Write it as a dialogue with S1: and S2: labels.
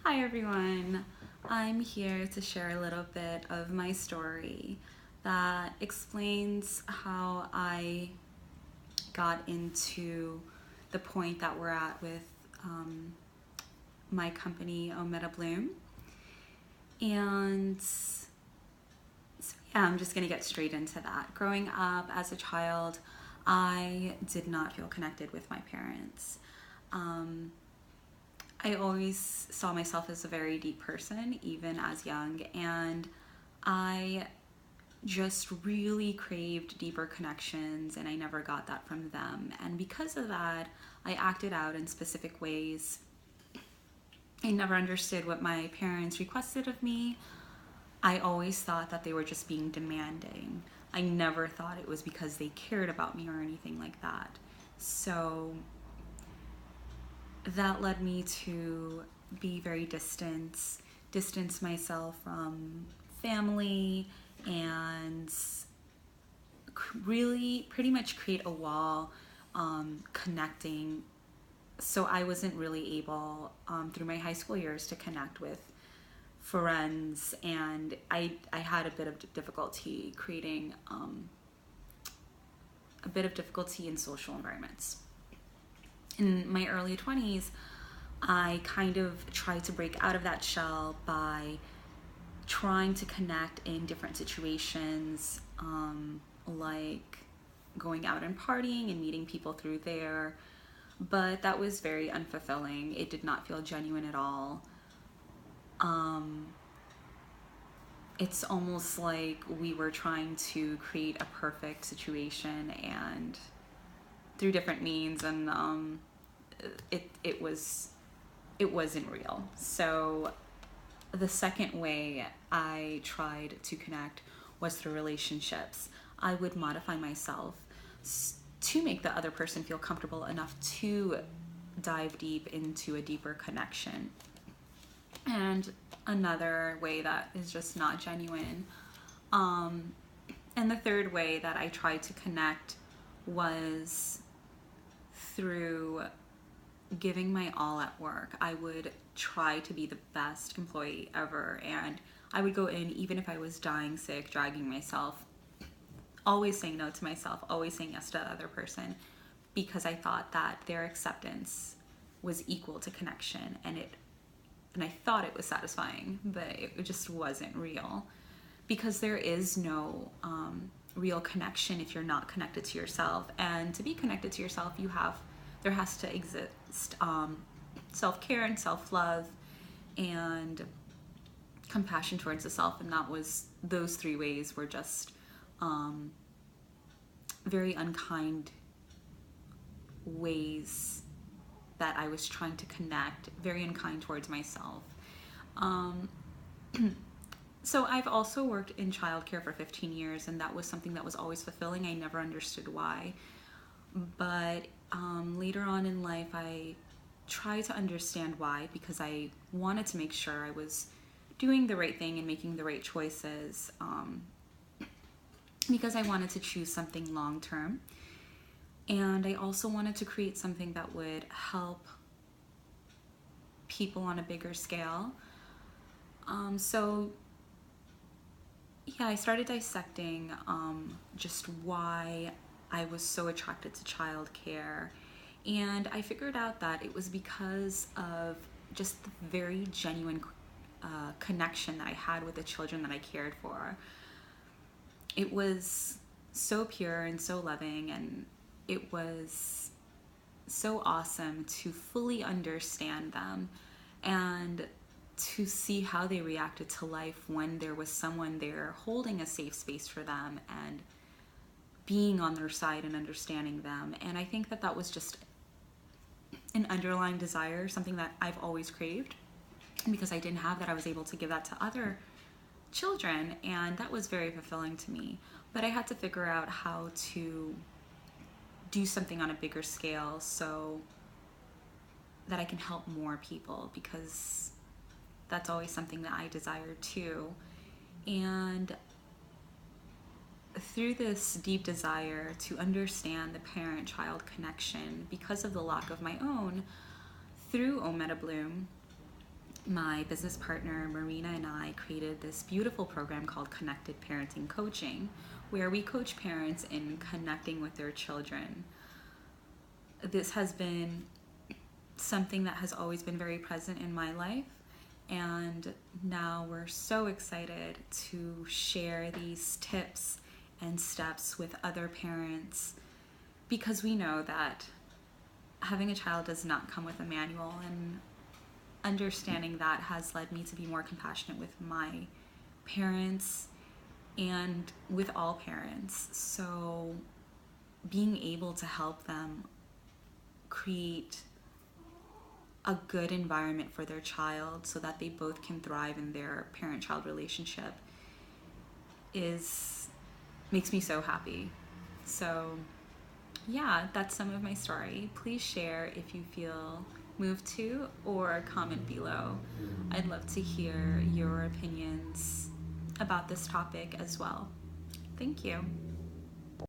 S1: Hi everyone. I'm here to share a little bit of my story that explains how I got into the point that we're at with um, my company, Omega Bloom. And so, yeah, I'm just going to get straight into that. Growing up as a child, I did not feel connected with my parents. Um, I always saw myself as a very deep person, even as young, and I just really craved deeper connections, and I never got that from them. And because of that, I acted out in specific ways. I never understood what my parents requested of me. I always thought that they were just being demanding. I never thought it was because they cared about me or anything like that. So that led me to be very distance myself from family, and really pretty much create a wall connecting. So I wasn't really able through my high school years to connect with friends, and I had a bit of difficulty creating a bit of difficulty in social environments. In my early 20s, I kind of tried to break out of that shell by trying to connect in different situations, like going out and partying and meeting people through there. But that was very unfulfilling. It did not feel genuine at all. Um, it's almost like we were trying to create a perfect situation and through different means, and it it wasn't real. So the second way I tried to connect was through relationships. I would modify myself to make the other person feel comfortable enough to dive deep into a deeper connection. And another way that is just not genuine. Um, and the third way that I tried to connect was through giving my all at work. I would try to be the best employee ever, and I would go in even if I was dying sick, dragging myself, always saying no to myself, always saying yes to the other person, because I thought that their acceptance was equal to connection, and I thought it was satisfying, but it just wasn't real, because there is no real connection if you're not connected to yourself. And to be connected to yourself, there has to exist self-care and self-love and compassion towards the self. And those three ways were just um, very unkind ways that I was trying to connect, very unkind towards myself. Um, so I've also worked in childcare for 15 years, and that was something that was always fulfilling. I never understood why. But later on in life, I tried to understand why, because I wanted to make sure I was doing the right thing and making the right choices, because I wanted to choose something long term. And I also wanted to create something that would help people on a bigger scale. So yeah, I started dissecting just why I was so attracted to childcare. And I figured out that it was because of just the very genuine connection that I had with the children that I cared for. It was so pure and so loving, and it was so awesome to fully understand them and to see how they reacted to life when there was someone there holding a safe space for them and being on their side and understanding them. And I think that that was just an underlying desire, something that I've always craved. And because I didn't have that, I was able to give that to other children, and that was very fulfilling to me. But I had to figure out how to do something on a bigger scale so that I can help more people, because that's always something that I desire too. And through this deep desire to understand the parent-child connection, because of the lack of my own, through Omega Bloom, my business partner Marina and I created this beautiful program called Connected Parenting Coaching, where we coach parents in connecting with their children. This has been something that has always been very present in my life, and now we're so excited to share these tips and steps with other parents, because we know that having a child does not come with a manual, and understanding that has led me to be more compassionate with my parents and with all parents. So being able to help them create a good environment for their child so that they both can thrive in their parent-child relationship makes me so happy. So yeah, that's some of my story. Please share if you feel moved to, or comment below. I'd love to hear your opinions about this topic as well. Thank you.